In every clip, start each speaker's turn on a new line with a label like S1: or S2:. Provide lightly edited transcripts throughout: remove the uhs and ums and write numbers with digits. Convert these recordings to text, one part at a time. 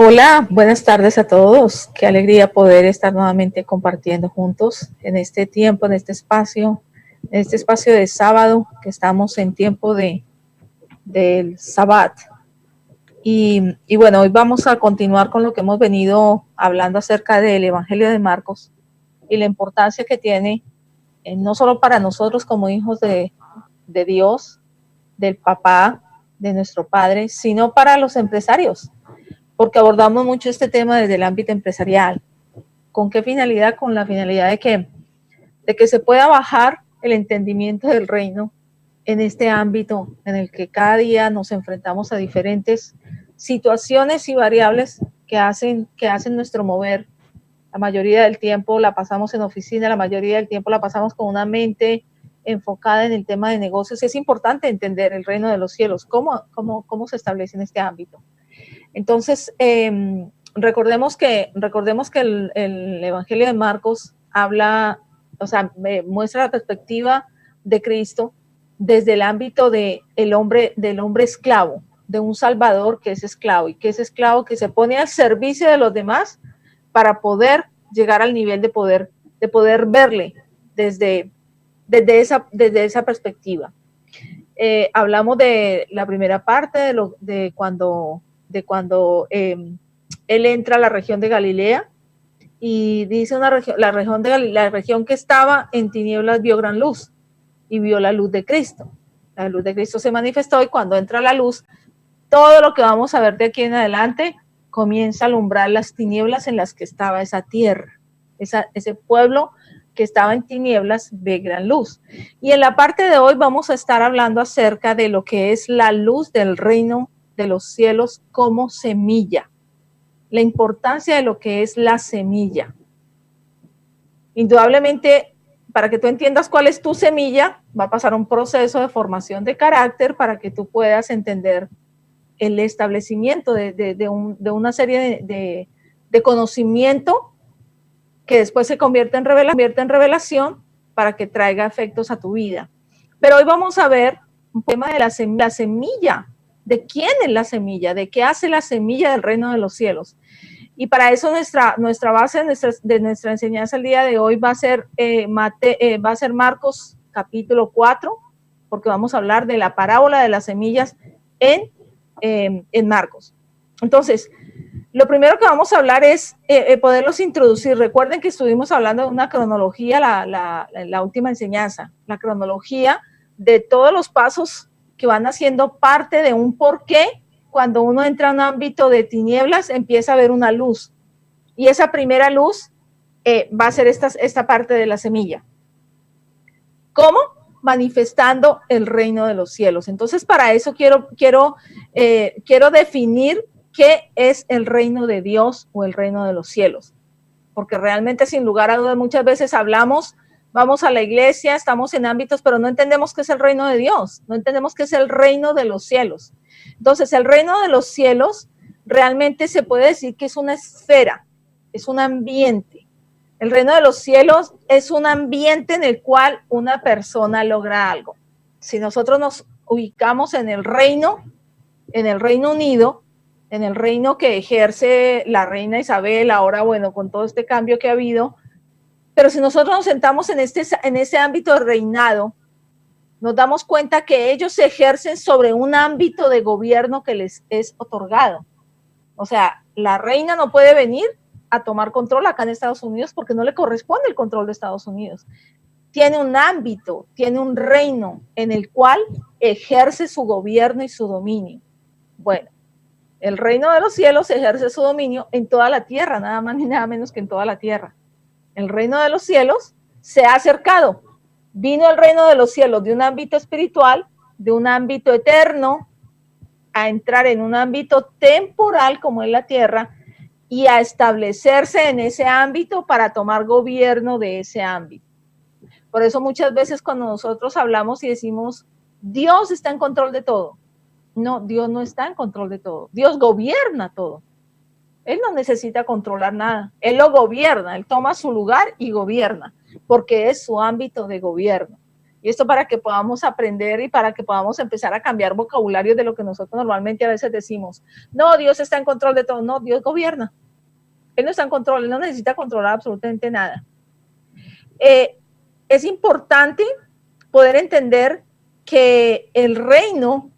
S1: Hola, buenas tardes a todos. Qué alegría poder estar nuevamente compartiendo juntos en este tiempo, en este espacio de sábado, que estamos en tiempo del Sabbat. Y bueno, hoy vamos a continuar con lo que hemos venido hablando acerca del Evangelio de Marcos y la importancia que tiene, no solo para nosotros como hijos de Dios, del papá, de nuestro Padre, sino para los empresarios, porque abordamos mucho este tema desde el ámbito empresarial. ¿Con qué finalidad? Con la finalidad de que se pueda bajar el entendimiento del reino en este ámbito en el que cada día nos enfrentamos a diferentes situaciones y variables que hacen nuestro mover. La mayoría del tiempo la pasamos en oficina, la mayoría del tiempo la pasamos con una mente enfocada en el tema de negocios. Es importante entender el reino de los cielos, cómo se establece en este ámbito. Entonces, recordemos que el Evangelio de Marcos habla, o sea, muestra la perspectiva de Cristo desde el ámbito del hombre esclavo, de un Salvador que es esclavo y que es esclavo que se pone al servicio de los demás para poder llegar al nivel de poder verle desde esa perspectiva. Hablamos de la primera parte de cuando él entra a la región de Galilea y dice la región que estaba en tinieblas vio gran luz y vio la luz de Cristo. La luz de Cristo se manifestó y cuando entra la luz, todo lo que vamos a ver de aquí en adelante comienza a alumbrar las tinieblas en las que estaba esa tierra, ese pueblo que estaba en tinieblas ve gran luz. Y en la parte de hoy vamos a estar hablando acerca de lo que es la luz del reino de los cielos como semilla, la importancia de lo que es la semilla. Indudablemente, para que tú entiendas cuál es tu semilla, va a pasar un proceso de formación de carácter para que tú puedas entender el establecimiento de una serie de conocimiento que después se convierte en revelación para que traiga efectos a tu vida. Pero hoy vamos a ver un tema de la semilla. ¿De quién es la semilla? ¿De qué hace la semilla del reino de los cielos? Y para eso nuestra base de nuestra enseñanza el día de hoy va a ser Marcos capítulo 4, porque vamos a hablar de la parábola de las semillas en Marcos. Entonces, lo primero que vamos a hablar es poderlos introducir. Recuerden que estuvimos hablando de una cronología, la última enseñanza, la cronología de todos los pasos que van haciendo parte de un porqué. Cuando uno entra a un ámbito de tinieblas, empieza a ver una luz. Y esa primera luz va a ser esta parte de la semilla. ¿Cómo? Manifestando el reino de los cielos. Entonces, para eso quiero definir qué es el reino de Dios o el reino de los cielos. Porque realmente, sin lugar a dudas, muchas veces hablamos, vamos a la iglesia, estamos en ámbitos, pero no entendemos qué es el reino de Dios, no entendemos qué es el reino de los cielos. Entonces, el reino de los cielos realmente se puede decir que es una esfera, es un ambiente. El reino de los cielos es un ambiente en el cual una persona logra algo. Si nosotros nos ubicamos en el Reino Unido, en el reino que ejerce la reina Isabel, ahora, bueno, con todo este cambio que ha habido, pero si nosotros nos sentamos en ese ámbito de reinado, nos damos cuenta que ellos ejercen sobre un ámbito de gobierno que les es otorgado. O sea, la reina no puede venir a tomar control acá en Estados Unidos porque no le corresponde el control de Estados Unidos. Tiene un ámbito, tiene un reino en el cual ejerce su gobierno y su dominio. Bueno, el reino de los cielos ejerce su dominio en toda la tierra, nada más ni nada menos que en toda la tierra. El reino de los cielos se ha acercado. Vino el reino de los cielos de un ámbito espiritual, de un ámbito eterno, a entrar en un ámbito temporal como es la tierra y a establecerse en ese ámbito para tomar gobierno de ese ámbito. Por eso muchas veces cuando nosotros hablamos y decimos, Dios está en control de todo. No, Dios no está en control de todo. Dios gobierna todo. Él no necesita controlar nada. Él lo gobierna, él toma su lugar y gobierna, porque es su ámbito de gobierno. Y esto para que podamos aprender y para que podamos empezar a cambiar vocabulario de lo que nosotros normalmente a veces decimos. No, Dios está en control de todo. No, Dios gobierna. Él no está en control, él no necesita controlar absolutamente nada. Es importante poder entender que el reino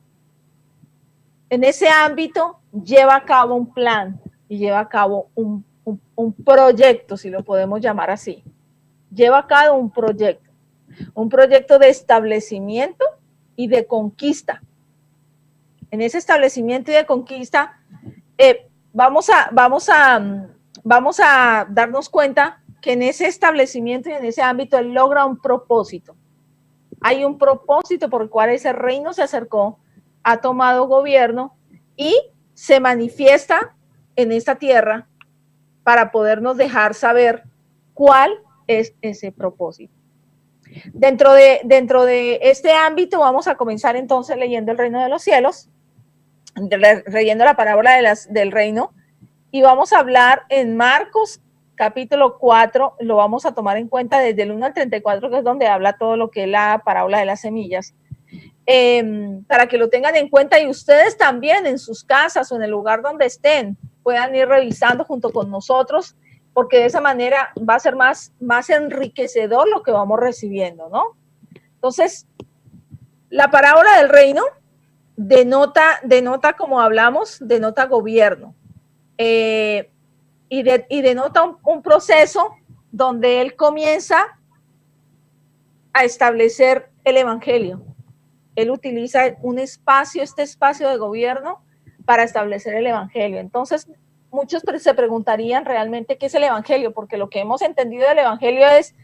S1: en ese ámbito lleva a cabo un plan y lleva a cabo un proyecto, si lo podemos llamar así. Lleva a cabo un proyecto de establecimiento y de conquista. En ese establecimiento y de conquista vamos a darnos cuenta que en ese establecimiento y en ese ámbito él logra un propósito. Hay un propósito por el cual ese reino se acercó, ha tomado gobierno y se manifiesta en esta tierra para podernos dejar saber cuál es ese propósito. Dentro de este ámbito vamos a comenzar entonces leyendo el reino de los cielos, leyendo la parábola del reino, y vamos a hablar en Marcos capítulo 4, lo vamos a tomar en cuenta desde el 1 al 34, que es donde habla todo lo que es la parábola de las semillas, para que lo tengan en cuenta y ustedes también en sus casas o en el lugar donde estén puedan ir revisando junto con nosotros, porque de esa manera va a ser más enriquecedor lo que vamos recibiendo, ¿no? Entonces, la parábola del reino denota como hablamos, denota gobierno. Y denota un proceso donde él comienza a establecer el evangelio. Él utiliza este espacio de gobierno para establecer el evangelio. Entonces, muchos se preguntarían realmente qué es el evangelio, porque lo que hemos entendido del evangelio es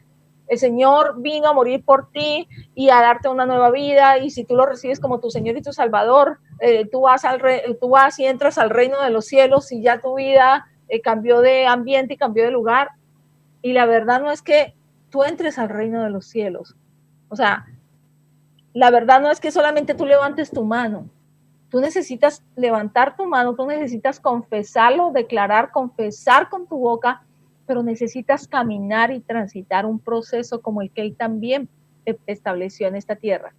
S1: el Señor vino a morir por ti y a darte una nueva vida, y si tú lo recibes como tu Señor y tu Salvador, tú vas y entras al reino de los cielos y ya tu vida cambió de ambiente y cambió de lugar. Y la verdad no es que tú entres al reino de los cielos. O sea, la verdad no es que solamente tú levantes tu mano. Tú necesitas levantar tu mano, tú necesitas confesarlo, confesar con tu boca, pero necesitas caminar y transitar un proceso como el que él también estableció en esta tierra.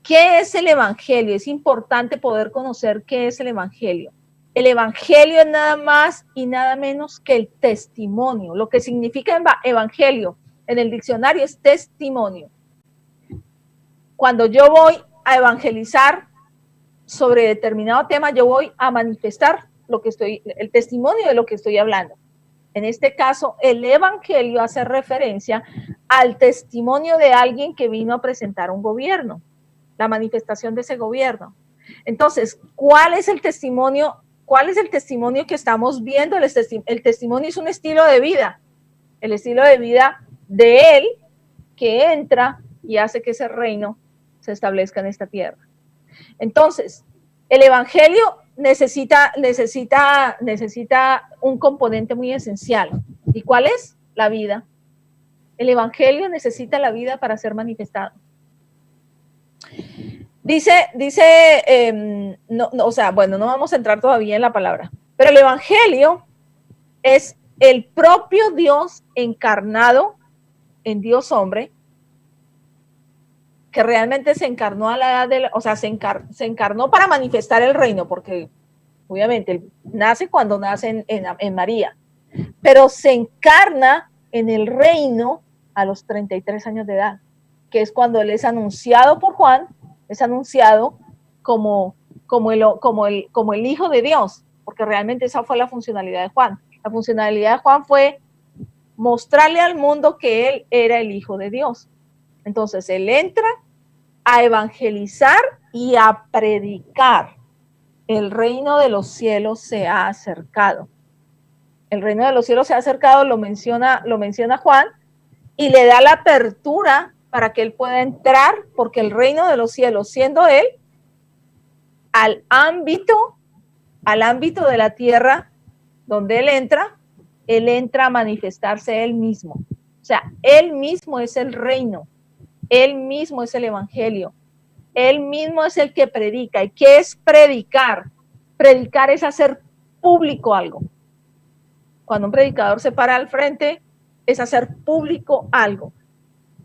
S1: ¿Qué es el evangelio? Es importante poder conocer qué es el evangelio. El evangelio es nada más y nada menos que el testimonio. Lo que significa evangelio en el diccionario es testimonio. cuando yo voy a evangelizar sobre determinado tema, yo voy a manifestar el testimonio de lo que estoy hablando. En este caso, el evangelio hace referencia al testimonio de alguien que vino a presentar un gobierno, la manifestación de ese gobierno. Entonces, ¿cuál es el testimonio? ¿Cuál es el testimonio que estamos viendo? El testimonio es un estilo de vida, el estilo de vida de él que entra y hace que ese reino se establezca en esta tierra. Entonces, el evangelio necesita un componente muy esencial. ¿Y cuál es? La vida. El evangelio necesita la vida para ser manifestado. No vamos a entrar todavía en la palabra, pero el evangelio es el propio Dios encarnado en Dios hombre, que realmente se encarnó a la edad se encarnó para manifestar el reino, porque obviamente nace cuando nace en María, pero se encarna en el reino a los 33 años de edad, que es cuando él es anunciado por Juan, es anunciado como el Hijo de Dios, porque realmente esa fue la funcionalidad de Juan. La funcionalidad de Juan fue mostrarle al mundo que él era el Hijo de Dios. Entonces él entra a evangelizar y a predicar. El reino de los cielos se ha acercado. El reino de los cielos se ha acercado, lo menciona Juan, y le da la apertura para que él pueda entrar, porque el reino de los cielos, siendo él, al ámbito de la tierra donde él entra a manifestarse él mismo. O sea, él mismo es el reino, él mismo es el evangelio, él mismo es el que predica. ¿Y qué es predicar? Predicar es hacer público algo. Cuando un predicador se para al frente, es hacer público algo.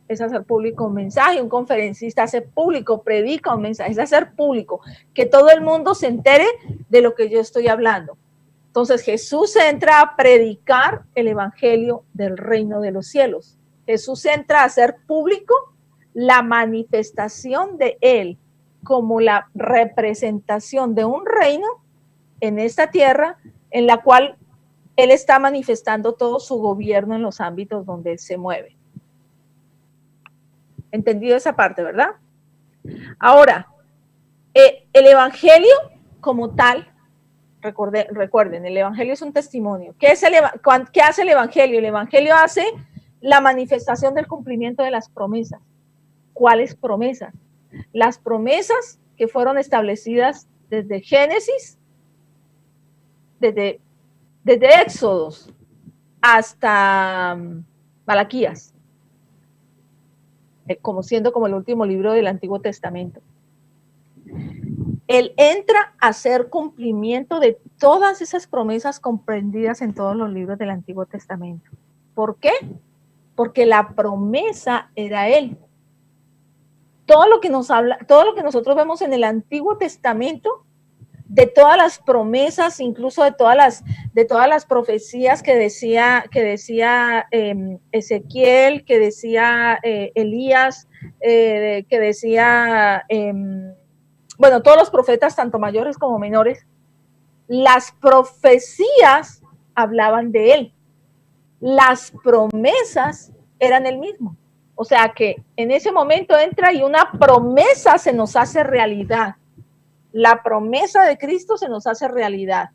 S1: Es hacer público un mensaje, un conferencista hace público, predica un mensaje, es hacer público, que todo el mundo se entere de lo que yo estoy hablando. Entonces Jesús entra a predicar el evangelio del reino de los cielos. Jesús entra a hacer público la manifestación de él como la representación de un reino en esta tierra en la cual él está manifestando todo su gobierno en los ámbitos donde él se mueve. ¿Entendido esa parte, verdad? Ahora, el evangelio como tal, recuerden, el evangelio es un testimonio. ¿Qué hace el evangelio? El evangelio hace la manifestación del cumplimiento de las promesas. ¿Cuáles promesas? Las promesas que fueron establecidas desde Génesis, desde Éxodos hasta Malaquías, siendo como el último libro del Antiguo Testamento. Él entra a hacer cumplimiento de todas esas promesas comprendidas en todos los libros del Antiguo Testamento. ¿Por qué? Porque la promesa era él. Todo lo que nosotros vemos en el Antiguo Testamento, de todas las promesas, incluso de todas las profecías que decía Ezequiel, que decía Elías, que decía, todos los profetas, tanto mayores como menores, las profecías hablaban de él. Las promesas eran el mismo. O sea que en ese momento entra y una promesa se nos hace realidad. La promesa de Cristo se nos hace realidad.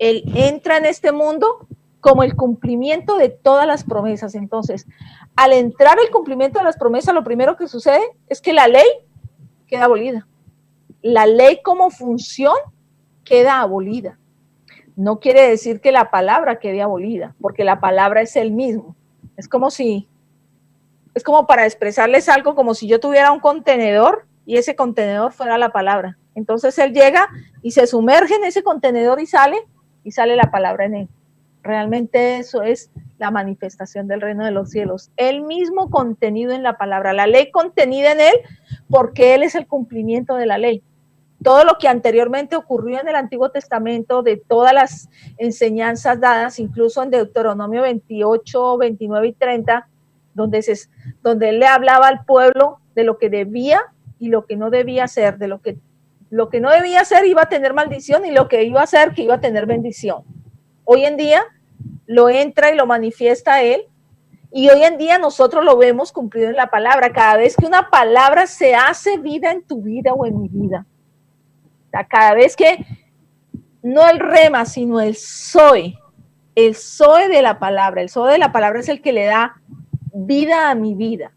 S1: Él entra en este mundo como el cumplimiento de todas las promesas. Entonces, al entrar el cumplimiento de las promesas, lo primero que sucede es que la ley queda abolida. La ley como función queda abolida. No quiere decir que la palabra quede abolida, porque la palabra es el mismo. Es como para expresarles algo, como si yo tuviera un contenedor y ese contenedor fuera la palabra. Entonces él llega y se sumerge en ese contenedor y sale la palabra en él. Realmente eso es la manifestación del reino de los cielos. El mismo contenido en la palabra, la ley contenida en él, porque él es el cumplimiento de la ley. Todo lo que anteriormente ocurrió en el Antiguo Testamento, de todas las enseñanzas dadas, incluso en Deuteronomio 28, 29 y 30, donde él le hablaba al pueblo de lo que debía y lo que no debía hacer, de lo que no debía hacer iba a tener maldición y lo que iba a hacer que iba a tener bendición. Hoy en día lo entra y lo manifiesta Él, y hoy en día nosotros lo vemos cumplido en la palabra. Cada vez que una palabra se hace vida en tu vida o en mi vida, o sea, cada vez que no el rema, sino el zoe de la palabra, el zoe de la palabra es el que le da vida a mi vida,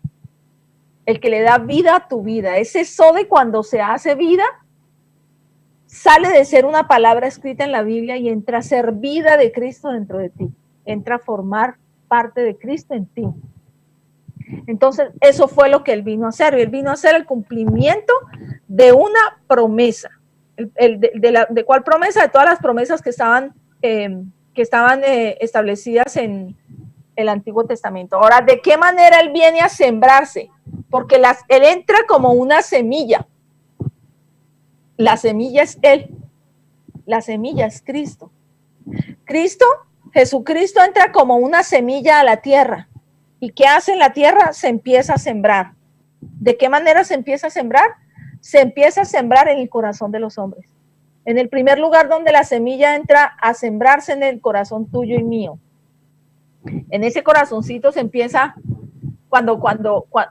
S1: el que le da vida a tu vida. Ese zoe, cuando se hace vida, sale de ser una palabra escrita en la Biblia y entra a ser vida de Cristo dentro de ti, entra a formar parte de Cristo en ti. Entonces, eso fue lo que Él vino a hacer. Él vino a hacer el cumplimiento de una promesa. ¿De cuál promesa? De todas las promesas que estaban establecidas en el Antiguo Testamento. Ahora, ¿de qué manera Él viene a sembrarse? Porque Él entra como una semilla. La semilla es Él. La semilla es Cristo. Jesucristo entra como una semilla a la tierra. ¿Y qué hace en la tierra? Se empieza a sembrar. ¿De qué manera se empieza a sembrar? Se empieza a sembrar en el corazón de los hombres. En el primer lugar donde la semilla entra a sembrarse en el corazón tuyo y mío. En ese corazoncito se empieza, cuando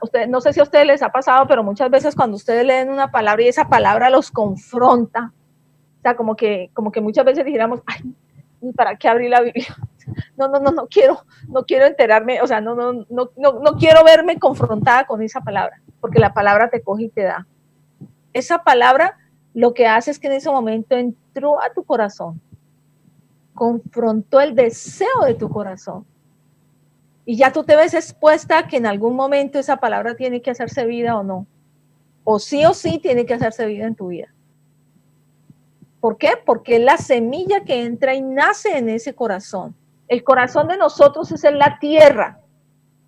S1: ustedes, no sé si a ustedes les ha pasado, pero muchas veces cuando ustedes leen una palabra y esa palabra los confronta, o sea, como que muchas veces dijéramos, ay, ¿y para qué abrir la Biblia? No quiero enterarme, o sea, no quiero verme confrontada con esa palabra, porque la palabra te coge y te da. Esa palabra lo que hace es que en ese momento entró a tu corazón, confrontó el deseo de tu corazón, y ya tú te ves expuesta a que en algún momento esa palabra tiene que hacerse vida o sí tiene que hacerse vida en tu vida. ¿Por qué? Porque es la semilla que entra y nace en ese corazón. El corazón de nosotros es en la tierra,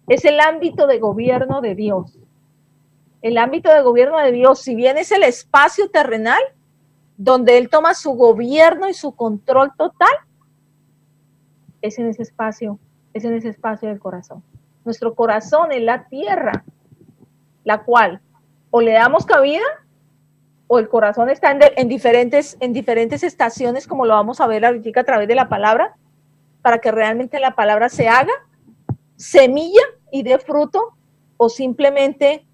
S1: es el ámbito de gobierno de Dios. El ámbito de gobierno de Dios, si bien es el espacio terrenal, donde Él toma su gobierno y su control total, es en ese espacio del corazón. Nuestro corazón es la tierra, la cual o le damos cabida, o el corazón está en diferentes estaciones, como lo vamos a ver ahorita a través de la palabra, para que realmente la palabra se haga semilla y dé fruto, o simplemente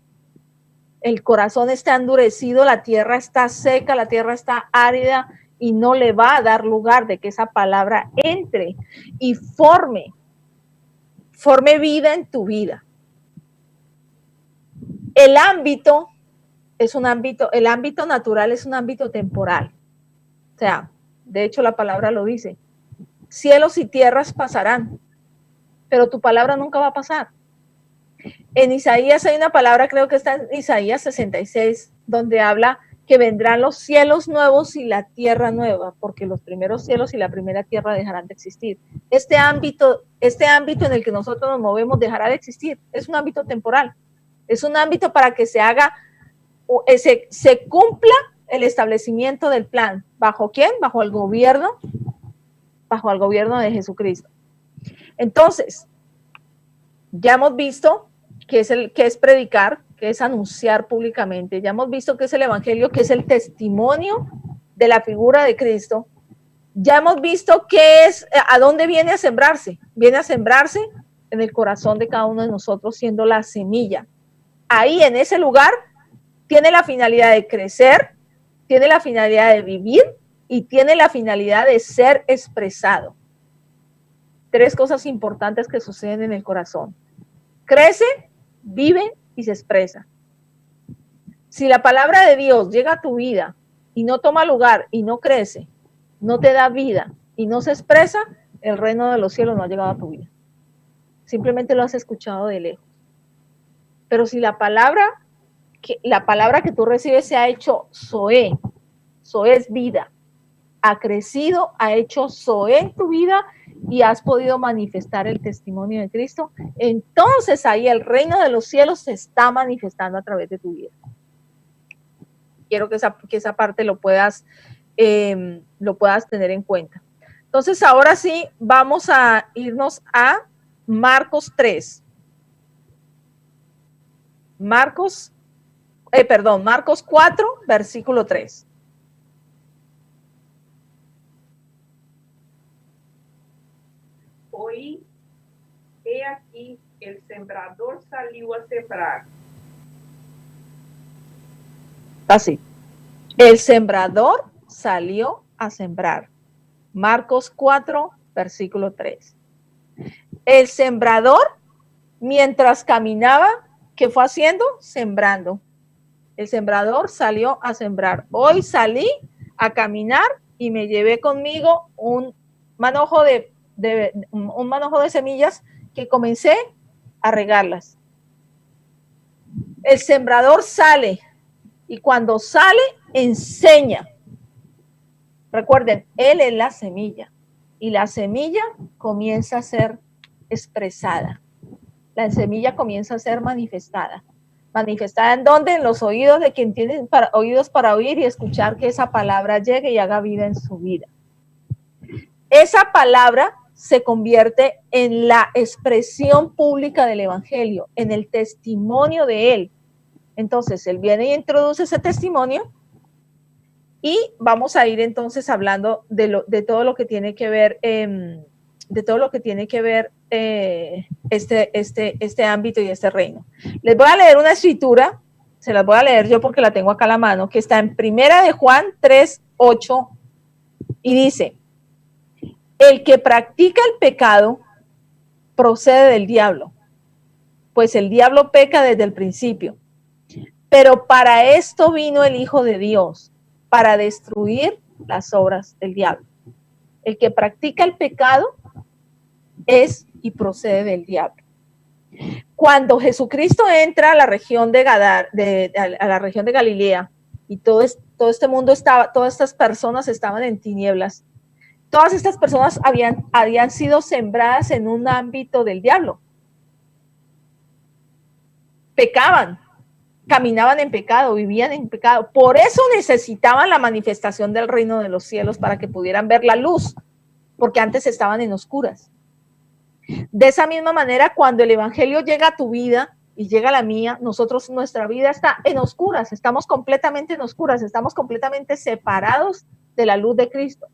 S1: el corazón está endurecido, la tierra está seca, la tierra está árida y no le va a dar lugar de que esa palabra entre y forme vida en tu vida. El ámbito natural es un ámbito temporal. O sea, de hecho la palabra lo dice. Cielos y tierras pasarán, pero tu palabra nunca va a pasar. En Isaías hay una palabra, creo que está en Isaías 66, donde habla que vendrán los cielos nuevos y la tierra nueva, porque los primeros cielos y la primera tierra dejarán de existir. Este ámbito en el que nosotros nos movemos dejará de existir. Es un ámbito temporal. Es un ámbito para que se haga, se cumpla el establecimiento del plan. ¿Bajo quién? Bajo el gobierno de Jesucristo. Entonces, ya hemos visto que es predicar, que es anunciar públicamente. Ya hemos visto que es el evangelio, que es el testimonio de la figura de Cristo. Ya hemos visto qué es, a dónde viene a sembrarse. Viene a sembrarse en el corazón de cada uno de nosotros, siendo la semilla. Ahí, en ese lugar, tiene la finalidad de crecer, tiene la finalidad de vivir y tiene la finalidad de ser expresado. 3 cosas importantes que suceden en el corazón. Crece, vive y se expresa. Si la palabra de Dios llega a tu vida y no toma lugar y no crece, no te da vida y no se expresa, el reino de los cielos no ha llegado a tu vida. Simplemente lo has escuchado de lejos. Pero si la palabra que tú recibes se ha hecho Zoé es vida, ha crecido, ha hecho Zoé en tu vida y has podido manifestar el testimonio de Cristo, entonces ahí el reino de los cielos se está manifestando a través de tu vida. Quiero que esa parte lo puedas tener en cuenta. Entonces ahora sí vamos a irnos a Marcos 3. Marcos 4, versículo 3.
S2: Oí, he aquí, el sembrador salió a sembrar.
S1: Así. El sembrador salió a sembrar. Marcos 4, versículo 3. El sembrador, mientras caminaba, ¿qué fue haciendo? Sembrando. El sembrador salió a sembrar. Hoy salí a caminar y me llevé conmigo un manojo de semillas que comencé a regarlas. El sembrador sale y cuando sale enseña. Recuerden, él es la semilla y la semilla comienza a ser expresada. La semilla comienza a ser manifestada. ¿Manifestada en dónde? En los oídos de quien tiene oídos para oír y escuchar que esa palabra llegue y haga vida en su vida. Esa palabra se convierte en la expresión pública del evangelio, en el testimonio de él. Entonces, él viene y introduce ese testimonio y vamos a ir entonces hablando de todo lo que tiene que ver, este ámbito y este reino. Les voy a leer una escritura, se las voy a leer yo porque la tengo acá a la mano, que está en Primera de Juan 3, 8, y dice: el que practica el pecado procede del diablo, pues el diablo peca desde el principio. Pero para esto vino el Hijo de Dios, para destruir las obras del diablo. El que practica el pecado es y procede del diablo. Cuando Jesucristo entra a la región de Galilea y todo este mundo estaba, todas estas personas estaban en tinieblas. Todas estas personas habían sido sembradas en un ámbito del diablo. Pecaban, caminaban en pecado, vivían en pecado. Por eso necesitaban la manifestación del reino de los cielos para que pudieran ver la luz, porque antes estaban en oscuras. De esa misma manera, cuando el evangelio llega a tu vida y llega a la mía, nuestra vida está en oscuras, estamos completamente en oscuras, estamos completamente separados de la luz de Cristo.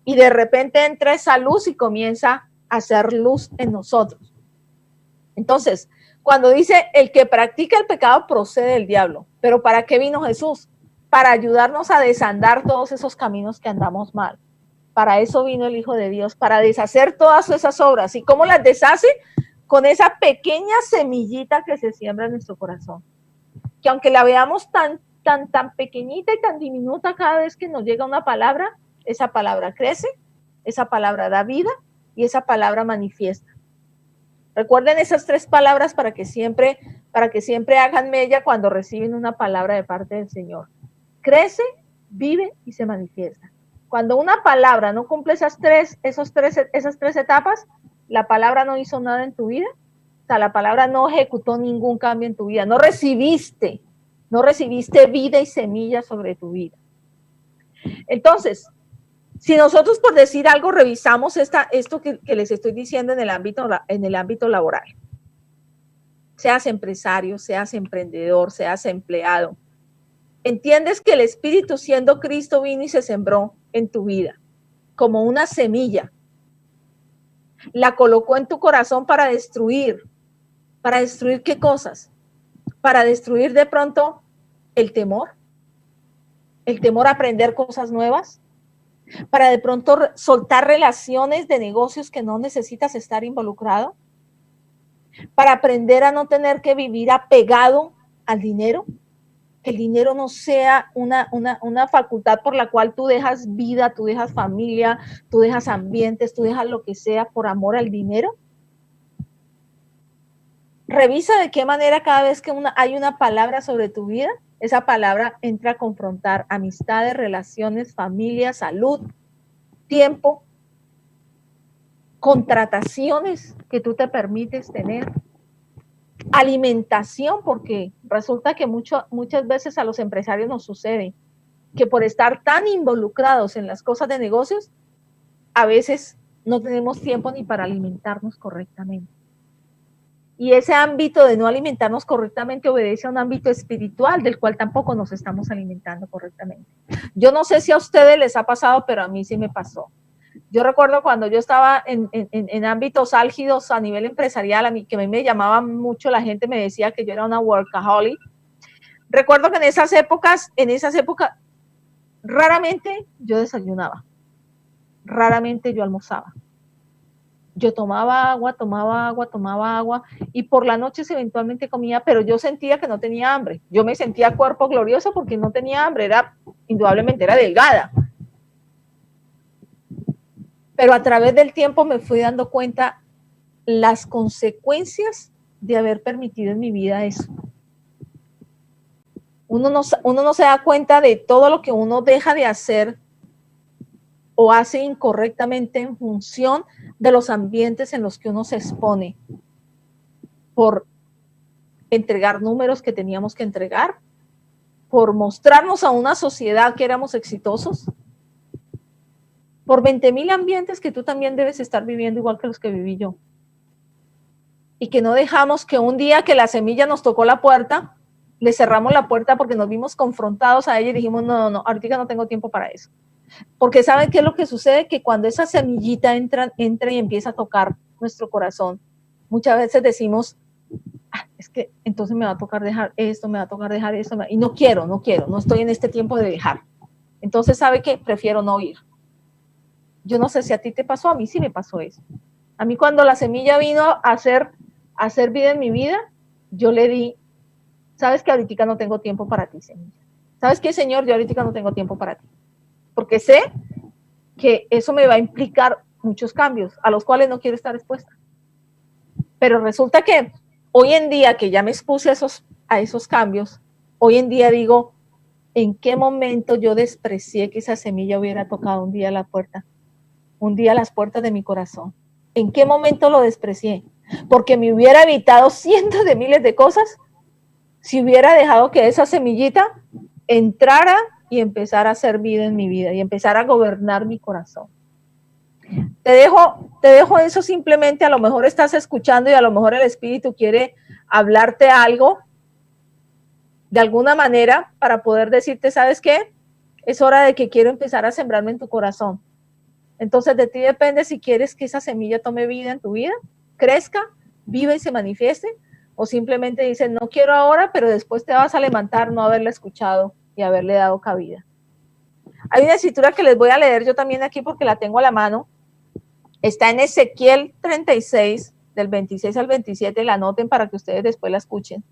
S1: Y de repente entra esa luz y comienza a hacer luz en nosotros. Entonces, cuando dice el que practica el pecado procede del diablo, ¿pero para qué vino Jesús? Para ayudarnos a desandar todos esos caminos que andamos mal. Para eso vino el Hijo de Dios, para deshacer todas esas obras. ¿Y cómo las deshace? Con esa pequeña semillita que se siembra en nuestro corazón. Que aunque la veamos tan pequeñita y tan diminuta cada vez que nos llega una palabra, esa palabra crece, esa palabra da vida y esa palabra manifiesta. Recuerden esas 3 palabras para que siempre hagan mella cuando reciben una palabra de parte del Señor. Crece, vive y se manifiesta. Cuando una palabra no cumple esas tres etapas, la palabra no hizo nada en tu vida, o sea, la palabra no ejecutó ningún cambio en tu vida, no recibiste vida y semilla sobre tu vida. Entonces, si nosotros, por decir algo, revisamos esto que les estoy diciendo en el ámbito laboral, seas empresario, seas emprendedor, seas empleado, entiendes que el Espíritu, siendo Cristo, vino y se sembró en tu vida como una semilla. La colocó en tu corazón para destruir. ¿Para destruir qué cosas? Para destruir de pronto el temor a aprender cosas nuevas, para de pronto soltar relaciones de negocios que no necesitas estar involucrado, para aprender a no tener que vivir apegado al dinero, que el dinero no sea una facultad por la cual tú dejas vida, tú dejas familia, tú dejas ambientes, tú dejas lo que sea por amor al dinero. Revisa de qué manera cada vez que hay una palabra sobre tu vida, esa palabra entra a confrontar amistades, relaciones, familia, salud, tiempo, contrataciones que tú te permites tener, alimentación, porque resulta que muchas veces a los empresarios nos sucede que por estar tan involucrados en las cosas de negocios, a veces no tenemos tiempo ni para alimentarnos correctamente. Y ese ámbito de no alimentarnos correctamente obedece a un ámbito espiritual del cual tampoco nos estamos alimentando correctamente. Yo no sé si a ustedes les ha pasado, pero a mí sí me pasó. Yo recuerdo cuando yo estaba en ámbitos álgidos a nivel empresarial, a mí, que a mí me llamaba mucho, la gente me decía que yo era una workaholic. Recuerdo que en esas épocas, raramente yo desayunaba, raramente yo almorzaba. Yo tomaba agua, y por la noche eventualmente comía, pero yo sentía que no tenía hambre. Yo me sentía cuerpo glorioso porque no tenía hambre, indudablemente era delgada. Pero a través del tiempo me fui dando cuenta las consecuencias de haber permitido en mi vida eso. Uno no se da cuenta de todo lo que uno deja de hacer o hace incorrectamente en función de los ambientes en los que uno se expone por entregar números que teníamos que entregar, por mostrarnos a una sociedad que éramos exitosos, por 20,000 ambientes que tú también debes estar viviendo igual que los que viví yo. Y que no dejamos que un día que la semilla nos tocó la puerta, le cerramos la puerta porque nos vimos confrontados a ella y dijimos, no, ahorita no tengo tiempo para eso. Porque ¿saben qué es lo que sucede? Que cuando esa semillita entra y empieza a tocar nuestro corazón, muchas veces decimos, es que entonces me va a tocar dejar esto, me va a tocar dejar esto, y no quiero, no estoy en este tiempo de dejar. Entonces, ¿sabe qué? Prefiero no ir. Yo no sé si a ti te pasó, a mí sí me pasó eso. A mí cuando la semilla vino a hacer vida en mi vida, yo le di, ¿sabes que ahorita no tengo tiempo para ti, semilla? ¿Sabes qué, Señor? Yo ahorita no tengo tiempo para ti. Porque sé que eso me va a implicar muchos cambios a los cuales no quiero estar expuesta. Pero resulta que hoy en día que ya me expuse a esos cambios, hoy en día digo, ¿en qué momento yo desprecié que esa semilla hubiera tocado un día la puerta? Un día las puertas de mi corazón. ¿En qué momento lo desprecié? Porque me hubiera evitado cientos de miles de cosas si hubiera dejado que esa semillita entrara y empezara a hacer vida en mi vida y empezara a gobernar mi corazón. Te dejo eso simplemente, a lo mejor estás escuchando y a lo mejor el Espíritu quiere hablarte algo de alguna manera para poder decirte, ¿sabes qué? Es hora de que quiero empezar a sembrarme en tu corazón. Entonces de ti depende si quieres que esa semilla tome vida en tu vida, crezca, viva y se manifieste, o simplemente dices, no quiero ahora, pero después te vas a levantar no haberla escuchado y haberle dado cabida. Hay una escritura que les voy a leer yo también aquí porque la tengo a la mano. Está en Ezequiel 36, del 26 al 27, la anoten para que ustedes después la escuchen.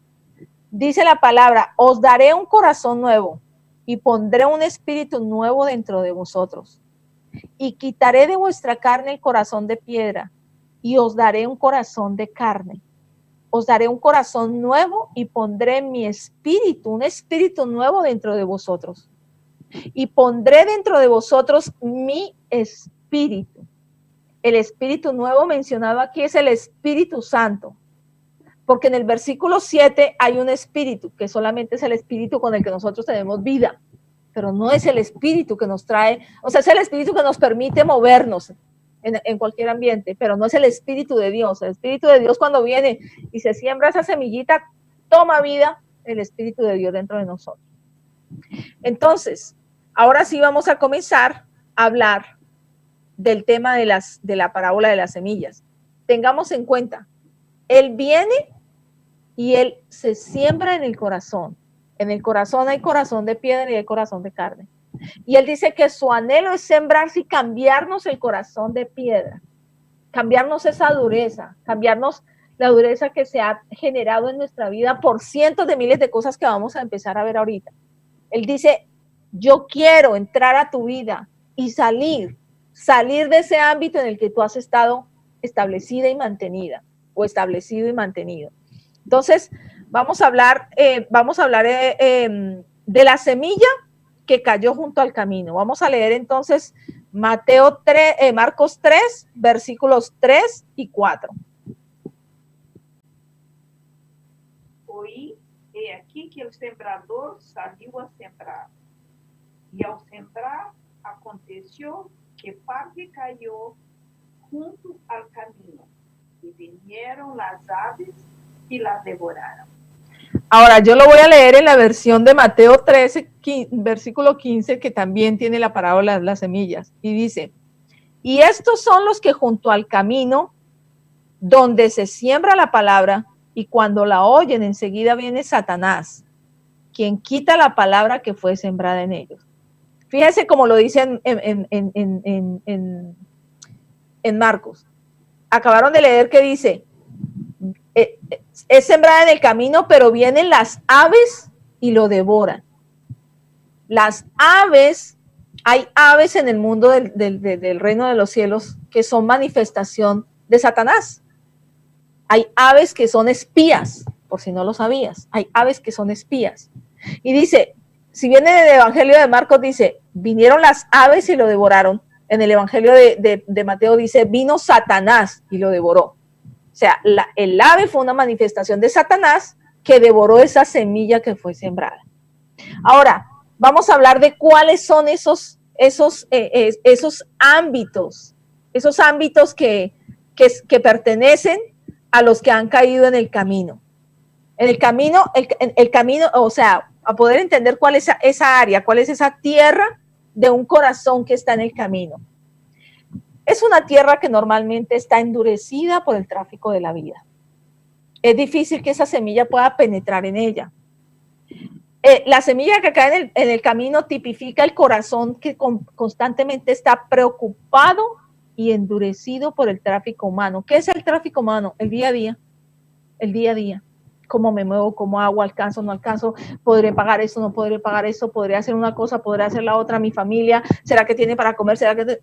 S1: Dice la palabra, os daré un corazón nuevo y pondré un espíritu nuevo dentro de vosotros. Y quitaré de vuestra carne el corazón de piedra y os daré un corazón de carne. Os daré un corazón nuevo y pondré mi espíritu, un espíritu nuevo dentro de vosotros. Y pondré dentro de vosotros mi espíritu. El espíritu nuevo mencionado aquí es el Espíritu Santo. Porque en el versículo 7 hay un espíritu, que solamente es el espíritu con el que nosotros tenemos vida. Pero no es el espíritu que nos trae, o sea, es el espíritu que nos permite movernos en cualquier ambiente, pero no es el espíritu de Dios. El espíritu de Dios cuando viene y se siembra esa semillita, toma vida el espíritu de Dios dentro de nosotros. Entonces, ahora sí vamos a comenzar a hablar del tema de la parábola de las semillas. Tengamos en cuenta, Él viene y Él se siembra en el corazón. En el corazón hay corazón de piedra y hay corazón de carne. Y Él dice que su anhelo es sembrarse y cambiarnos el corazón de piedra, cambiarnos esa dureza, cambiarnos la dureza que se ha generado en nuestra vida por cientos de miles de cosas que vamos a empezar a ver ahorita. Él dice, yo quiero entrar a tu vida y salir de ese ámbito en el que tú has estado establecida y mantenida, o establecido y mantenido. Entonces, vamos a hablar de la semilla que cayó junto al camino. Vamos a leer entonces Marcos 3, versículos 3 y 4.
S2: Oí, he aquí que el sembrador salió a sembrar. Y al sembrar, aconteció que parte cayó junto al camino, y vinieron las aves y las devoraron.
S1: Ahora, yo lo voy a leer en la versión de Mateo 13, versículo 15, que también tiene la parábola de las semillas. Y dice, y estos son los que junto al camino, donde se siembra la palabra, y cuando la oyen, enseguida viene Satanás, quien quita la palabra que fue sembrada en ellos. Fíjense cómo lo dicen en Marcos. Acabaron de leer que dice, es sembrada en el camino, pero vienen las aves y lo devoran. Las aves, hay aves en el mundo del reino de los cielos que son manifestación de Satanás. Hay aves que son espías, por si no lo sabías. Hay aves que son espías. Y dice, si viene en el Evangelio de Marcos, dice, vinieron las aves y lo devoraron. En el Evangelio de Mateo dice, vino Satanás y lo devoró. O sea, el ave fue una manifestación de Satanás que devoró esa semilla que fue sembrada. Ahora, vamos a hablar de cuáles son esos ámbitos que pertenecen a los que han caído en el camino. En el camino, o sea, a poder entender cuál es esa área, cuál es esa tierra de un corazón que está en el camino. Es una tierra que normalmente está endurecida por el tráfico de la vida. Es difícil que esa semilla pueda penetrar en ella. La semilla que cae en el camino tipifica el corazón que constantemente está preocupado y endurecido por el tráfico humano. ¿Qué es el tráfico humano? El día a día. El día a día. ¿Cómo me muevo? ¿Cómo hago? ¿Alcanzo? ¿No alcanzo? ¿Podré pagar eso? ¿No podré pagar eso? ¿Podré hacer una cosa? ¿Podré hacer la otra? ¿Mi familia? ¿Será que tiene para comer? ¿Será que...?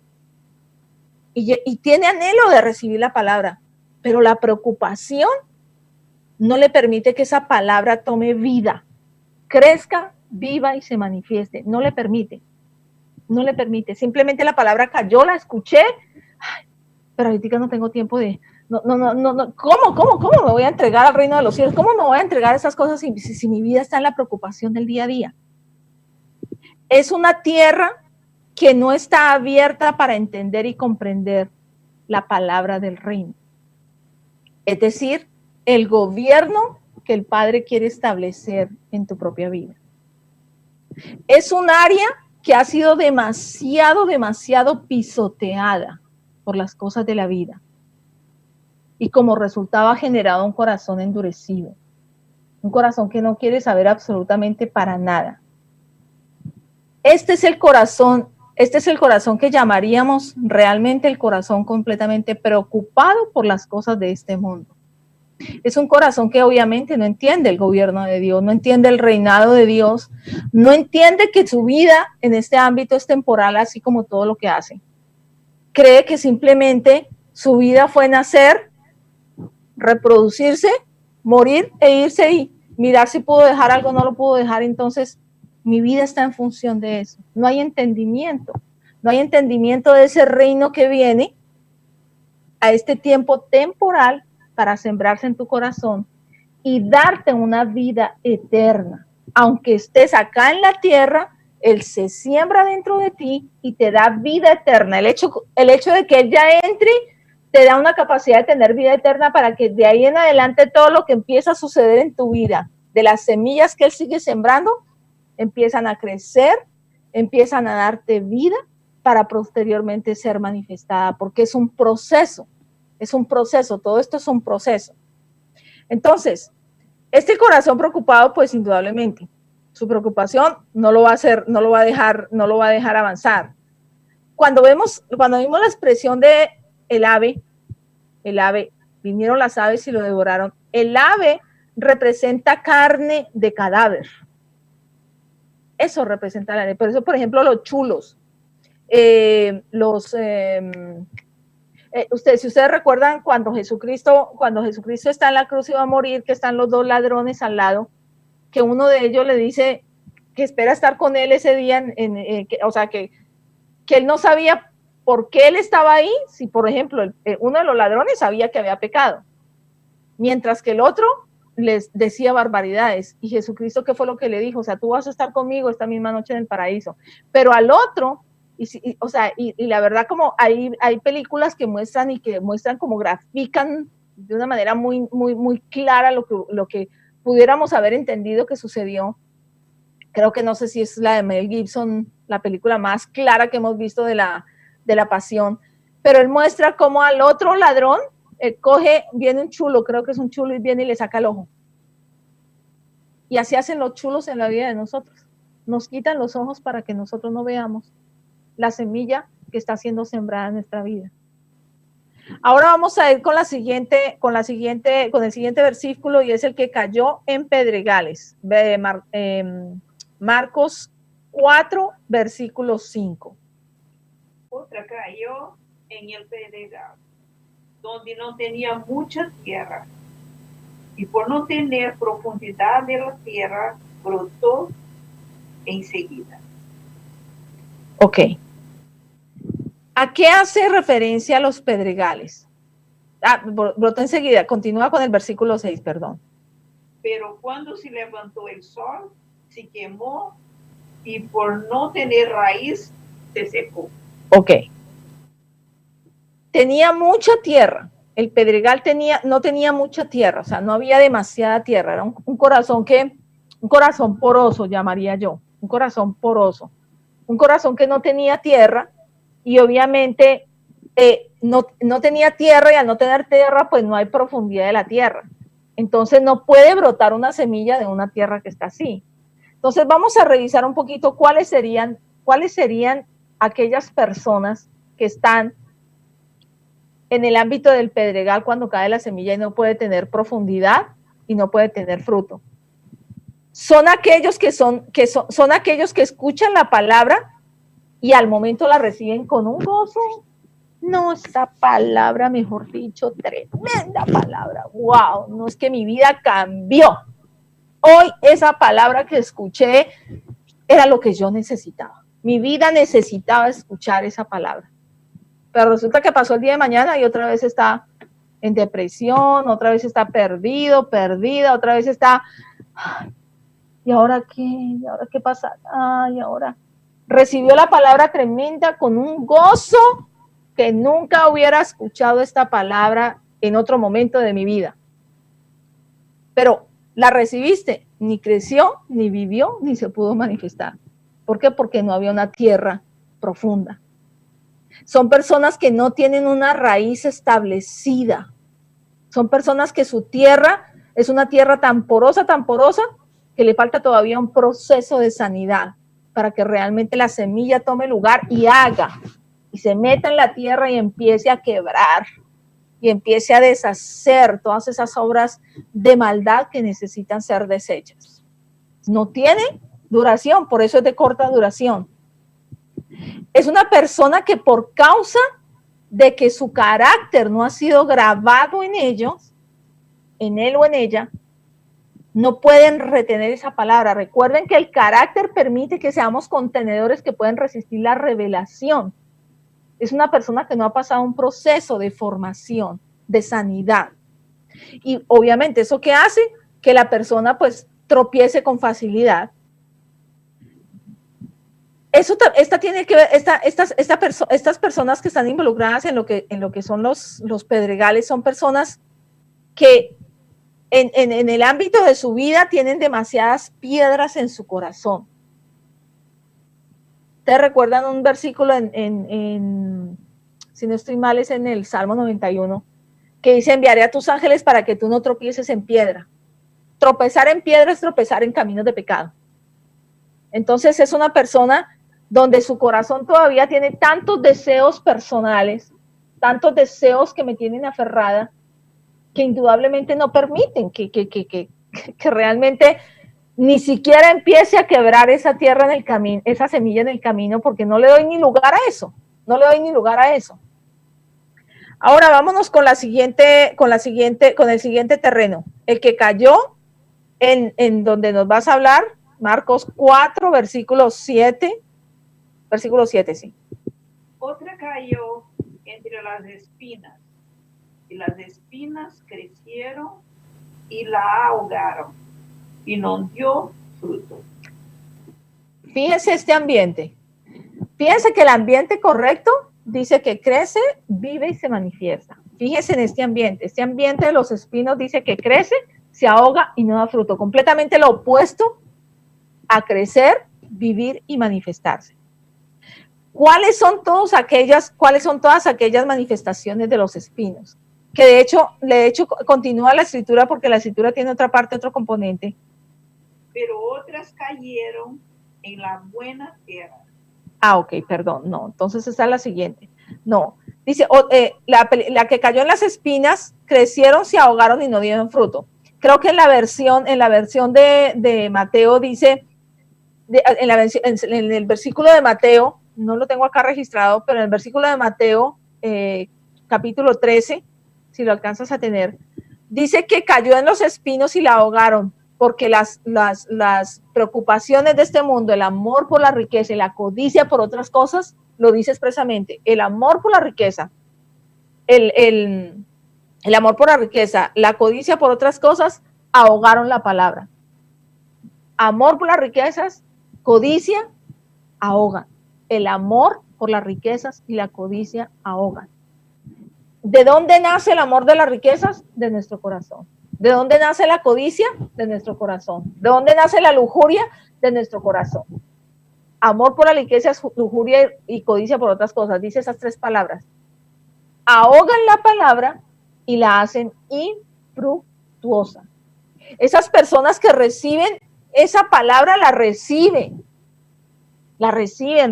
S1: Y tiene anhelo de recibir la palabra, pero la preocupación no le permite que esa palabra tome vida, crezca, viva y se manifieste. No le permite. No le permite. Simplemente la palabra cayó, la escuché, pero ahorita no tengo tiempo de... No. ¿Cómo me voy a entregar al reino de los cielos? ¿Cómo me voy a entregar esas cosas si mi vida está en la preocupación del día a día? Es una tierra que no está abierta para entender y comprender la palabra del reino. Es decir, el gobierno que el Padre quiere establecer en tu propia vida. Es un área que ha sido demasiado pisoteada por las cosas de la vida. Y como resultado ha generado un corazón endurecido. Un corazón que no quiere saber absolutamente para nada. Este es el corazón que llamaríamos realmente el corazón completamente preocupado por las cosas de este mundo. Es un corazón que obviamente no entiende el gobierno de Dios, no entiende el reinado de Dios, no entiende que su vida en este ámbito es temporal, así como todo lo que hace. Cree que simplemente su vida fue nacer, reproducirse, morir e irse y mirar si pudo dejar algo, no lo pudo dejar, entonces mi vida está en función de eso. No hay entendimiento de ese reino que viene a este tiempo temporal para sembrarse en tu corazón y darte una vida eterna. Aunque estés acá en la tierra, Él se siembra dentro de ti y te da vida eterna. El hecho de que Él ya entre te da una capacidad de tener vida eterna para que de ahí en adelante todo lo que empieza a suceder en tu vida, de las semillas que Él sigue sembrando, empiezan a crecer, empiezan a darte vida para posteriormente ser manifestada, porque es un proceso, todo esto es un proceso. Entonces, este corazón preocupado, pues indudablemente, su preocupación no lo va a dejar avanzar. Cuando vimos la expresión de el ave, vinieron las aves y lo devoraron. El ave representa carne de cadáver. Eso representa la ave. Por eso, por ejemplo, los chulos, si ustedes recuerdan cuando Jesucristo está en la cruz y va a morir, que están los dos ladrones al lado, que uno de ellos le dice que espera estar con él ese día, que él no sabía por qué él estaba ahí, si por ejemplo uno de los ladrones sabía que había pecado, mientras que el otro les decía barbaridades. Y Jesucristo, ¿qué fue lo que le dijo? O sea, tú vas a estar conmigo esta misma noche en el paraíso. Pero al otro, y la verdad, como hay películas que muestran como grafican de una manera muy clara lo que pudiéramos haber entendido que sucedió. Creo que no sé si es la de Mel Gibson, la película más clara que hemos visto de la pasión, pero él muestra cómo al otro ladrón viene un chulo, creo que es un chulo, y viene y le saca el ojo. Y así hacen los chulos en la vida de nosotros. Nos quitan los ojos para que nosotros no veamos la semilla que está siendo sembrada en nuestra vida. Ahora vamos a ir con el siguiente versículo, y es el que cayó en pedregales. Marcos 4, versículo 5.
S2: Otra cayó en el pedregal, donde no tenía mucha tierra, y por no tener profundidad de la tierra, brotó enseguida.
S1: Ok. ¿A qué hace referencia los pedregales? Brotó enseguida. Continúa con el versículo 6, perdón.
S2: Pero cuando se levantó el sol, se quemó, y por no tener raíz, se secó.
S1: Ok. Tenía mucha tierra. El pedregal no tenía mucha tierra, o sea, no había demasiada tierra. Era un corazón poroso, llamaría yo. Un corazón poroso. Un corazón que no tenía tierra, y obviamente no tenía tierra, y al no tener tierra, pues no hay profundidad de la tierra. Entonces no puede brotar una semilla de una tierra que está así. Entonces vamos a revisar un poquito cuáles serían aquellas personas que están en el ámbito del pedregal cuando cae la semilla y no puede tener profundidad y no puede tener fruto. Son aquellos son aquellos que escuchan la palabra y al momento la reciben con un gozo. No, esta palabra, mejor dicho, tremenda palabra. Wow, no, es que mi vida cambió. Hoy esa palabra que escuché era lo que yo necesitaba. Mi vida necesitaba escuchar esa palabra. Pero resulta que pasó el día de mañana y otra vez está en depresión, otra vez está perdida, otra vez está, ¿y ahora qué? ¿Y ahora qué pasa? ¿Y ahora? Recibió la palabra tremenda con un gozo que nunca hubiera escuchado esta palabra en otro momento de mi vida. Pero la recibiste, ni creció, ni vivió, ni se pudo manifestar. ¿Por qué? Porque no había una tierra profunda. Son personas que no tienen una raíz establecida. Son personas que su tierra es una tierra tan porosa, que le falta todavía un proceso de sanidad para que realmente la semilla tome lugar y haga, y se meta en la tierra y empiece a quebrar, y empiece a deshacer todas esas obras de maldad que necesitan ser deshechas. No tiene duración, por eso es de corta duración. Es una persona que por causa de que su carácter no ha sido grabado en ellos, en él o en ella, no pueden retener esa palabra. Recuerden que el carácter permite que seamos contenedores que pueden resistir la revelación. Es una persona que no ha pasado un proceso de formación, de sanidad. Y obviamente eso que hace que la persona pues tropiece con facilidad. Esta tiene que ver, estas personas que están involucradas en lo que son los pedregales son personas que en el ámbito de su vida tienen demasiadas piedras en su corazón. ¿Te recuerdan un versículo si no estoy mal, es en el Salmo 91, que dice: enviaré a tus ángeles para que tú no tropieces en piedra? Tropezar en piedra es tropezar en caminos de pecado. Entonces es una persona donde su corazón todavía tiene tantos deseos personales, tantos deseos que me tienen aferrada, que indudablemente no permiten que realmente ni siquiera empiece a quebrar esa tierra en el camino, esa semilla en el camino, porque no le doy ni lugar a eso, Ahora vámonos con el siguiente terreno, el que cayó en donde nos vas a hablar, Marcos 4, versículo 7, sí.
S2: Otra cayó entre las espinas, y las espinas crecieron y la ahogaron, y no dio fruto.
S1: Fíjense este ambiente. Fíjense que el ambiente correcto dice que crece, vive y se manifiesta. Fíjense en este ambiente de los espinos dice que crece, se ahoga y no da fruto, completamente lo opuesto a crecer, vivir y manifestarse. ¿Cuáles son todas aquellas manifestaciones de los espinos? Que de hecho continúa la escritura, porque la escritura tiene otra parte, otro componente.
S2: Pero otras cayeron en la buena tierra.
S1: Ok, perdón, no, entonces esta es la siguiente. No, dice, la que cayó en las espinas, crecieron, se ahogaron y no dieron fruto. Creo que en la versión de Mateo dice, en el versículo de Mateo, no lo tengo acá registrado, pero en el versículo de Mateo, capítulo 13, si lo alcanzas a tener, dice que cayó en los espinos y la ahogaron, porque las preocupaciones de este mundo, el amor por la riqueza y la codicia por otras cosas, lo dice expresamente, el amor por la riqueza, el amor por la riqueza, la codicia por otras cosas, ahogaron la palabra. Amor por las riquezas, codicia, ahogan. El amor por las riquezas y la codicia ahogan. ¿De dónde nace el amor de las riquezas? De nuestro corazón. ¿De dónde nace la codicia? De nuestro corazón. ¿De dónde nace la lujuria? De nuestro corazón. Amor por la riqueza, lujuria y codicia por otras cosas. Dice esas tres palabras. Ahogan la palabra y la hacen infructuosa. Esas personas que reciben esa palabra, la reciben,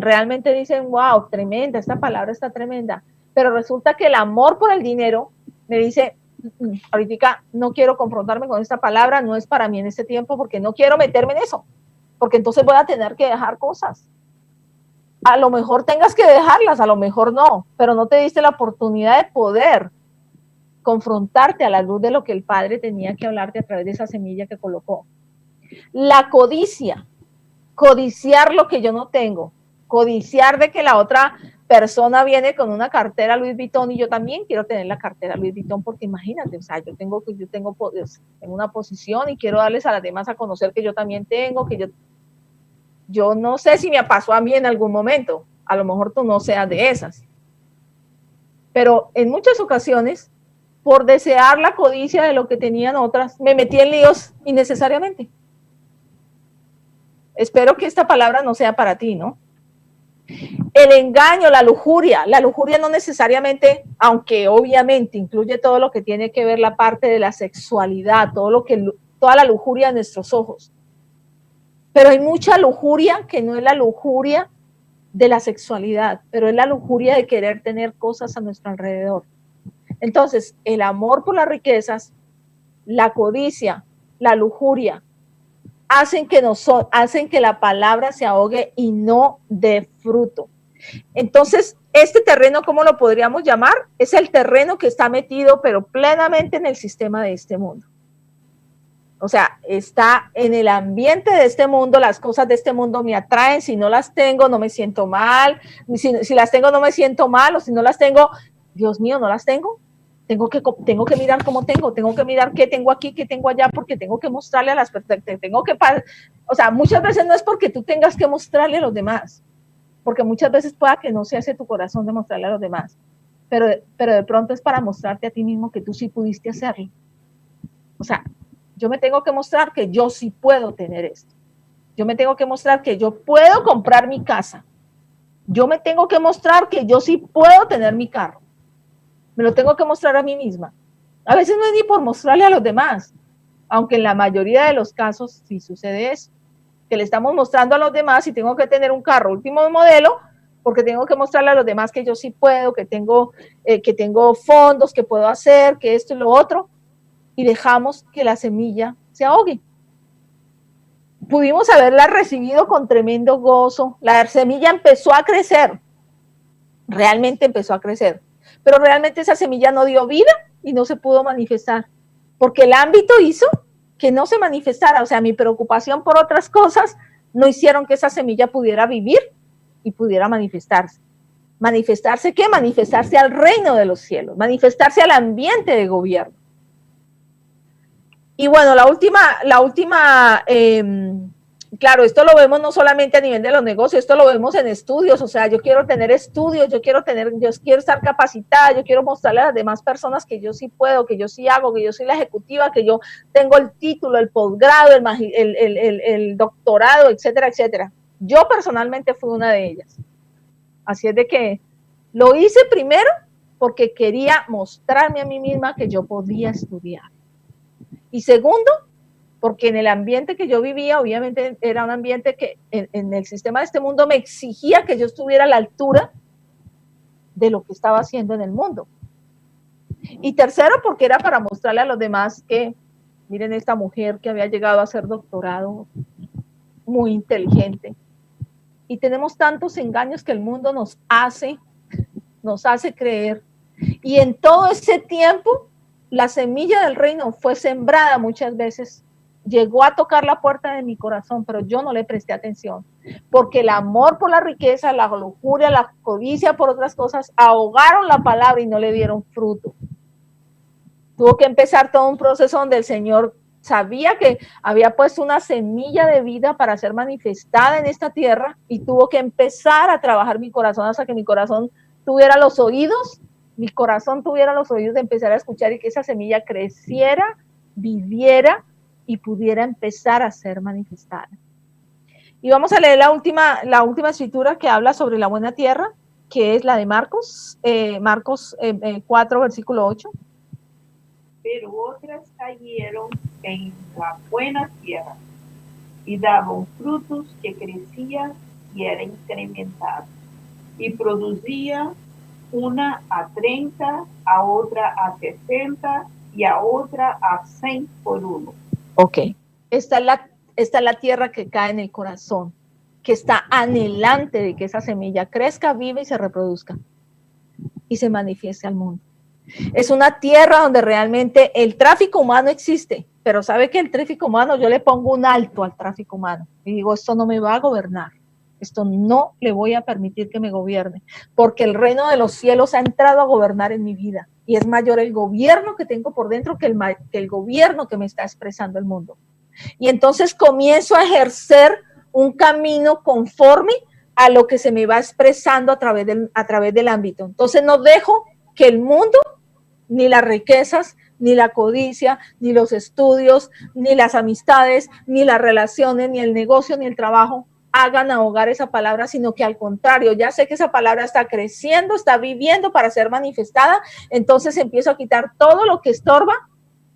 S1: realmente dicen, wow, tremenda, esta palabra está tremenda. Pero resulta que el amor por el dinero me dice, ahorita no quiero confrontarme con esta palabra, no es para mí en este tiempo, porque no quiero meterme en eso, porque entonces voy a tener que dejar cosas. A lo mejor tengas que dejarlas, a lo mejor no, pero no te diste la oportunidad de poder confrontarte a la luz de lo que el Padre tenía que hablarte a través de esa semilla que colocó. La codicia, codiciar lo que yo no tengo, codiciar de que la otra persona viene con una cartera Louis Vuitton y yo también quiero tener la cartera Louis Vuitton, porque imagínate, o sea, yo tengo una posición y quiero darles a las demás a conocer que yo también tengo, que yo no sé si me pasó a mí en algún momento, a lo mejor tú no seas de esas, pero en muchas ocasiones, por desear la codicia de lo que tenían otras, me metí en líos innecesariamente. Espero que esta palabra no sea para ti, ¿no? El engaño, la lujuria no necesariamente, aunque obviamente incluye todo lo que tiene que ver la parte de la sexualidad, toda la lujuria de nuestros ojos. Pero hay mucha lujuria que no es la lujuria de la sexualidad, pero es la lujuria de querer tener cosas a nuestro alrededor. Entonces, el amor por las riquezas, la codicia, la lujuria, hacen que la palabra se ahogue y no dé fruto. Entonces, este terreno, ¿cómo lo podríamos llamar? Es el terreno que está metido, pero plenamente en el sistema de este mundo. O sea, está en el ambiente de este mundo, las cosas de este mundo me atraen, si no las tengo no me siento mal, si las tengo no me siento mal, o si no las tengo, Dios mío, no las tengo. Tengo que mirar cómo tengo que mirar qué tengo aquí, qué tengo allá, porque tengo que mostrarle a las personas, o sea, muchas veces no es porque tú tengas que mostrarle a los demás, porque muchas veces pueda que no se hace tu corazón de mostrarle a los demás, pero de pronto es para mostrarte a ti mismo que tú sí pudiste hacerlo. O sea, yo me tengo que mostrar que yo sí puedo tener esto. Yo me tengo que mostrar que yo puedo comprar mi casa. Yo me tengo que mostrar que yo sí puedo tener mi carro. Me lo tengo que mostrar a mí misma. A veces no es ni por mostrarle a los demás, aunque en la mayoría de los casos sí sucede eso, que le estamos mostrando a los demás y tengo que tener un carro último modelo, porque tengo que mostrarle a los demás que yo sí puedo, que tengo fondos, que puedo hacer, que esto y lo otro, y dejamos que la semilla se ahogue. Pudimos haberla recibido con tremendo gozo, la semilla empezó a crecer, realmente empezó a crecer, pero realmente esa semilla no dio vida y no se pudo manifestar, porque el ámbito hizo que no se manifestara, o sea, mi preocupación por otras cosas no hicieron que esa semilla pudiera vivir y pudiera manifestarse. ¿Manifestarse qué? Manifestarse al reino de los cielos, manifestarse al ambiente de gobierno. Y bueno, la última claro, esto lo vemos no solamente a nivel de los negocios, esto lo vemos en estudios, o sea, yo quiero tener estudios, yo quiero estar capacitada, yo quiero mostrarle a las demás personas que yo sí puedo, que yo sí hago, que yo soy la ejecutiva, que yo tengo el título, el posgrado, el doctorado, etcétera, etcétera. Yo personalmente fui una de ellas. Así es de que lo hice primero porque quería mostrarme a mí misma que yo podía estudiar. Y segundo, porque en el ambiente que yo vivía, obviamente era un ambiente que en el sistema de este mundo me exigía que yo estuviera a la altura de lo que estaba haciendo en el mundo. Y tercero, porque era para mostrarle a los demás que, miren esta mujer que había llegado a hacer doctorado, muy inteligente. Y tenemos tantos engaños que el mundo nos hace creer. Y en todo ese tiempo, la semilla del reino fue sembrada muchas veces, llegó a tocar la puerta de mi corazón, pero yo no le presté atención, porque el amor por la riqueza, la lujuria, la codicia por otras cosas, ahogaron la palabra y no le dieron fruto. Tuvo que empezar todo un proceso donde el Señor sabía que había puesto una semilla de vida para ser manifestada en esta tierra y tuvo que empezar a trabajar mi corazón hasta que mi corazón tuviera los oídos, mi corazón tuviera los oídos de empezar a escuchar y que esa semilla creciera, viviera y pudiera empezar a ser manifestada. Y vamos a leer la última escritura que habla sobre la buena tierra, que es la de Marcos 4, versículo 8.
S2: Pero otras cayeron en la buena tierra y daban frutos que crecían y eran incrementados y producía una a 30, a otra a 60 y a otra a 100 por uno.
S1: Ok, esta es la tierra que cae en el corazón, que está anhelante de que esa semilla crezca, viva y se reproduzca y se manifieste al mundo. Es una tierra donde realmente el tráfico humano existe, pero sabe que el tráfico humano, yo le pongo un alto al tráfico humano y digo, esto no me va a gobernar, esto no le voy a permitir que me gobierne, porque el reino de los cielos ha entrado a gobernar en mi vida y es mayor el gobierno que tengo por dentro que el gobierno que me está expresando el mundo. Y entonces comienzo a ejercer un camino conforme a lo que se me va expresando a través del ámbito. Entonces no dejo que el mundo, ni las riquezas, ni la codicia, ni los estudios, ni las amistades, ni las relaciones, ni el negocio, ni el trabajo hagan ahogar esa palabra, sino que al contrario, ya sé que esa palabra está creciendo, está viviendo para ser manifestada, entonces empiezo a quitar todo lo que estorba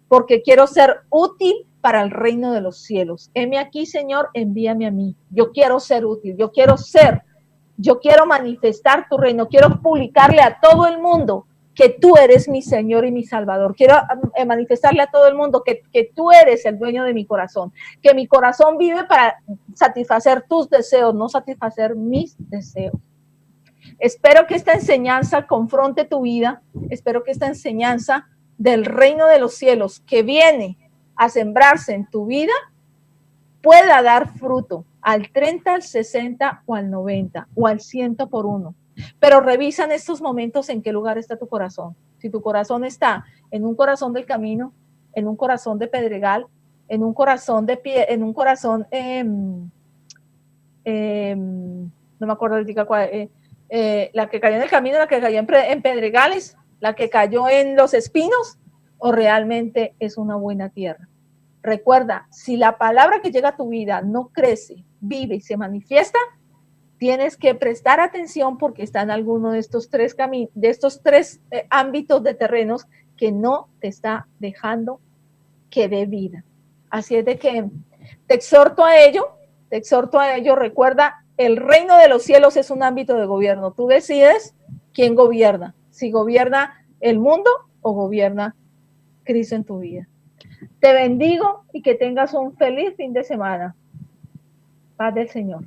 S1: porque quiero ser útil para el reino de los cielos. Heme aquí, Señor, envíame a mí. Yo quiero ser útil, yo quiero manifestar tu reino, quiero publicarle a todo el mundo que tú eres mi Señor y mi Salvador. Quiero manifestarle a todo el mundo que tú eres el dueño de mi corazón, que mi corazón vive para satisfacer tus deseos, no satisfacer mis deseos. Espero que esta enseñanza confronte tu vida, espero que esta enseñanza del reino de los cielos que viene a sembrarse en tu vida pueda dar fruto al 30, al 60 o al 90 o al 100 por uno. Pero revisa en estos momentos en qué lugar está tu corazón. Si tu corazón está en un corazón del camino, en un corazón de pedregal, en un corazón de pie, en un corazón, no me acuerdo ahorita cuál, la que cayó en el camino, la que cayó en pedregales, la que cayó en los espinos, o realmente es una buena tierra. Recuerda, si la palabra que llega a tu vida no crece, vive y se manifiesta, tienes que prestar atención porque está en alguno de estos tres ámbitos de terrenos que no te está dejando que dé vida. Así es de que te exhorto a ello, recuerda, el reino de los cielos es un ámbito de gobierno. Tú decides quién gobierna, si gobierna el mundo o gobierna Cristo en tu vida. Te bendigo y que tengas un feliz fin de semana. Paz del Señor.